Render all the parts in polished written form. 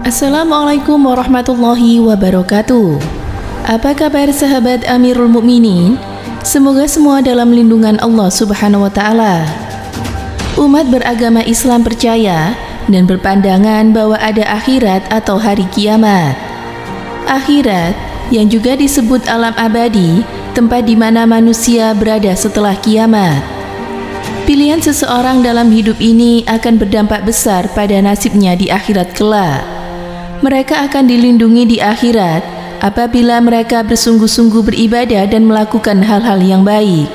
Assalamualaikum warahmatullahi wabarakatuh. Apa kabar sahabat Amirul Mukminin? Semoga semua dalam lindungan Allah Subhanahu wa Ta'ala. Umat beragama Islam percaya dan berpandangan bahwa ada akhirat atau hari kiamat. Akhirat yang juga disebut alam abadi, tempat di mana manusia berada setelah kiamat. Pilihan seseorang dalam hidup ini akan berdampak besar pada nasibnya di akhirat kelak. Mereka akan dilindungi di akhirat apabila mereka bersungguh-sungguh beribadah dan melakukan hal-hal yang baik.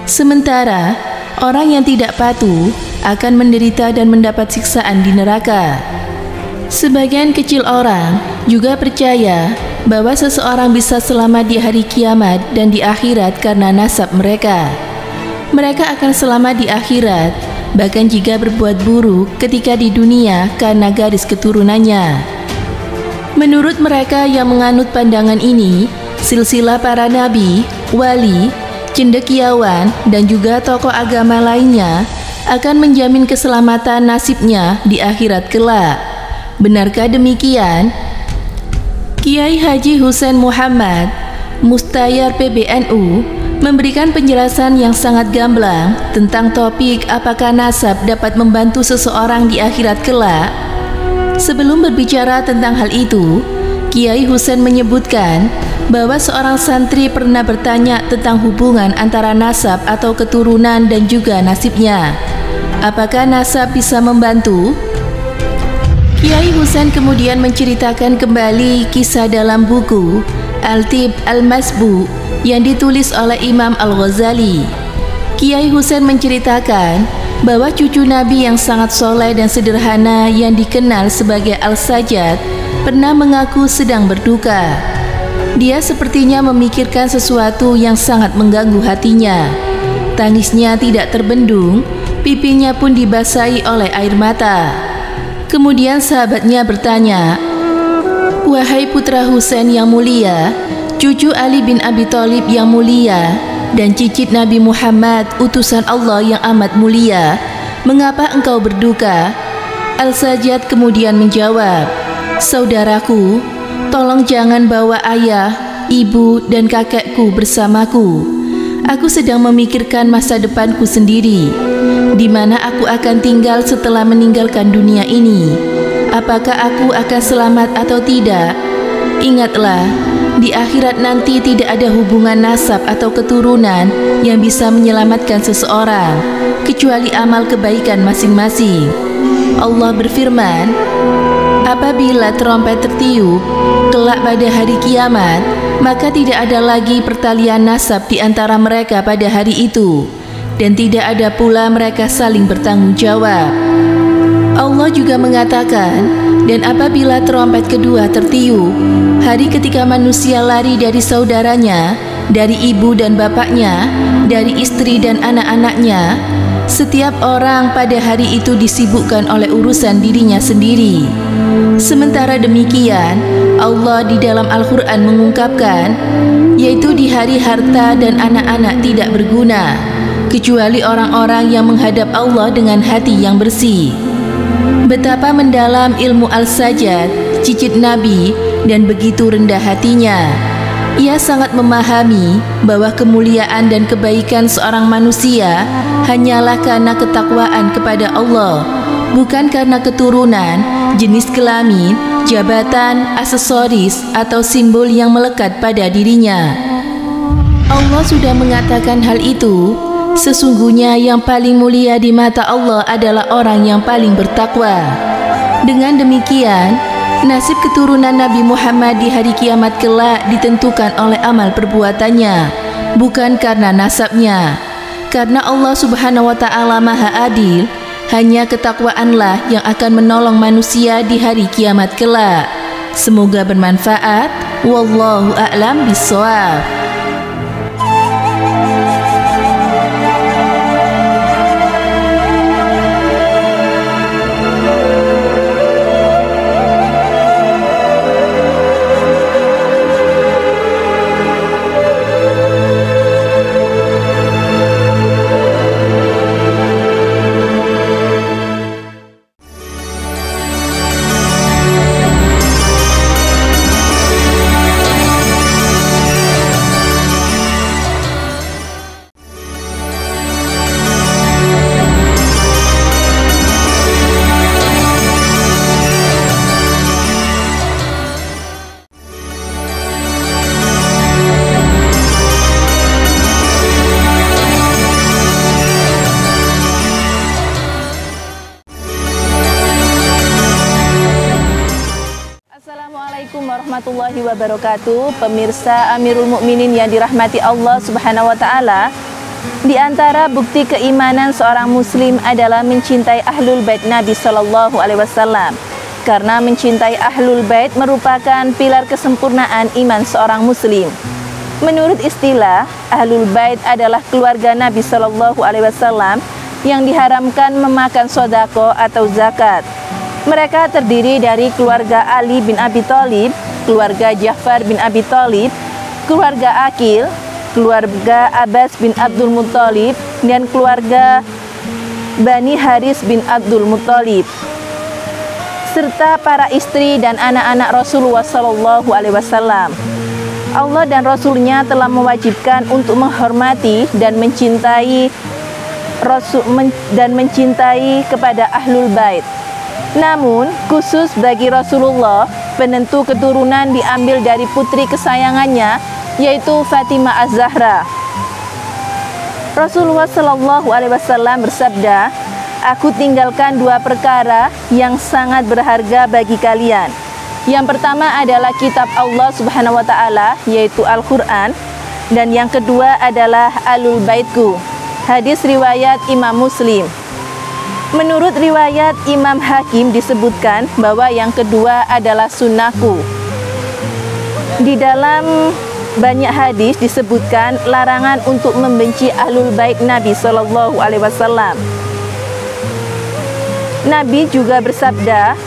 Sementara orang yang tidak patuh akan menderita dan mendapat siksaan di neraka. Sebagian kecil orang juga percaya bahwa seseorang bisa selamat di hari kiamat dan di akhirat karena nasab mereka. Mereka akan selamat di akhirat, bahkan jika berbuat buruk ketika di dunia karena garis keturunannya. Menurut mereka yang menganut pandangan ini, silsilah para nabi, wali, cendekiawan, dan juga tokoh agama lainnya akan menjamin keselamatan nasibnya di akhirat kelak. Benarkah demikian? Kiai Haji Husein Muhammad, Mustayar PBNU, memberikan penjelasan yang sangat gamblang tentang topik apakah nasab dapat membantu seseorang di akhirat kelak. Sebelum berbicara tentang hal itu, Kiai Husein menyebutkan bahwa seorang santri pernah bertanya tentang hubungan antara nasab atau keturunan dan juga nasibnya. Apakah nasab bisa membantu? Kiai Husein kemudian menceritakan kembali kisah dalam buku Al-Tib Al-Masbu yang ditulis oleh Imam Al-Ghazali. Kiai Husein menceritakan bahwa cucu Nabi yang sangat soleh dan sederhana yang dikenal sebagai Al-Sajjad pernah mengaku sedang berduka. Dia sepertinya memikirkan sesuatu yang sangat mengganggu hatinya. Tangisnya tidak terbendung, pipinya pun dibasahi oleh air mata. Kemudian sahabatnya bertanya, "Wahai putra Husein yang mulia, cucu Ali bin Abi Thalib yang mulia, dan cicit Nabi Muhammad utusan Allah yang amat mulia, mengapa engkau berduka?" Al-Sajjad kemudian menjawab, "Saudaraku, tolong jangan bawa ayah, ibu, dan kakekku bersamaku. Aku sedang memikirkan masa depanku sendiri, di mana aku akan tinggal setelah meninggalkan dunia ini. Apakah aku akan selamat atau tidak? Ingatlah, di akhirat nanti tidak ada hubungan nasab atau keturunan yang bisa menyelamatkan seseorang, kecuali amal kebaikan masing-masing. Allah berfirman, apabila trompet tertiup, kelak pada hari kiamat, maka tidak ada lagi pertalian nasab di antara mereka pada hari itu, dan tidak ada pula mereka saling bertanggung jawab. Allah juga mengatakan, dan apabila trompet kedua tertiup, hari ketika manusia lari dari saudaranya, dari ibu dan bapaknya, dari istri dan anak-anaknya, setiap orang pada hari itu disibukkan oleh urusan dirinya sendiri. Sementara demikian, Allah di dalam Al-Quran mengungkapkan, yaitu di hari harta dan anak-anak tidak berguna, kecuali orang-orang yang menghadap Allah dengan hati yang bersih. Betapa mendalam ilmu Al-Sajjad, cicit Nabi, dan begitu rendah hatinya. Ia sangat memahami bahwa kemuliaan dan kebaikan seorang manusia hanyalah karena ketakwaan kepada Allah, bukan karena keturunan, jenis kelamin, jabatan, aksesoris, atau simbol yang melekat pada dirinya. Allah sudah mengatakan hal itu. Sesungguhnya yang paling mulia di mata Allah adalah orang yang paling bertakwa. Dengan demikian, nasib keturunan Nabi Muhammad di hari kiamat kelak ditentukan oleh amal perbuatannya, bukan karena nasabnya. Karena Allah Subhanahu wa Ta'ala Maha Adil, hanya ketakwaanlah yang akan menolong manusia di hari kiamat kelak. Semoga bermanfaat. Wallahu a'lam bishawab. warahmatullahi wabarakatuh. Pemirsa Amirul Mukminin yang dirahmati Allah Subhanahu wa taala, di antara bukti keimanan seorang muslim adalah mencintai Ahlul Bait Nabi sallallahu alaihi wasallam. Karena mencintai Ahlul Bait merupakan pilar kesempurnaan iman seorang muslim. Menurut istilah, Ahlul Bait adalah keluarga Nabi sallallahu alaihi wasallam yang diharamkan memakan sodako atau zakat. Mereka terdiri dari keluarga Ali bin Abi Thalib, keluarga Ja'far bin Abi Thalib, keluarga Aqil, keluarga Abbas bin Abdul Muthalib, dan keluarga Bani Haris bin Abdul Muthalib, serta para istri dan anak-anak Rasulullah SAW. Allah dan Rasulnya telah mewajibkan untuk menghormati dan mencintai kepada Ahlul Bait. Namun, khusus bagi Rasulullah, penentu keturunan diambil dari putri kesayangannya, yaitu Fatimah Az-Zahra. Rasulullah Shallallahu Alaihi Wasallam bersabda, "Aku tinggalkan dua perkara yang sangat berharga bagi kalian. Yang pertama adalah kitab Allah Subhanahu Wa Taala, yaitu Al-Quran, dan yang kedua adalah Ahlul Baitku." Hadis riwayat Imam Muslim. Menurut riwayat Imam Hakim disebutkan bahwa yang kedua adalah sunnahku. Di dalam banyak hadis disebutkan larangan untuk membenci Ahlul Bait Nabi Sallallahu Alaihi Wasallam. Nabi juga bersabda,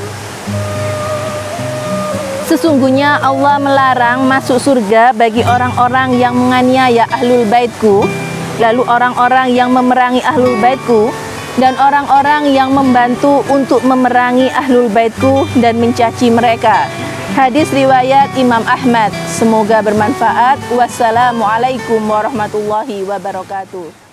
"Sesungguhnya Allah melarang masuk surga bagi orang-orang yang menganiaya Ahlul Baitku, lalu orang-orang yang memerangi Ahlul Baitku, dan orang-orang yang membantu untuk memerangi Ahlul Baitku dan mencaci mereka." Hadis riwayat Imam Ahmad. Semoga bermanfaat. Wassalamualaikum warahmatullahi wabarakatuh.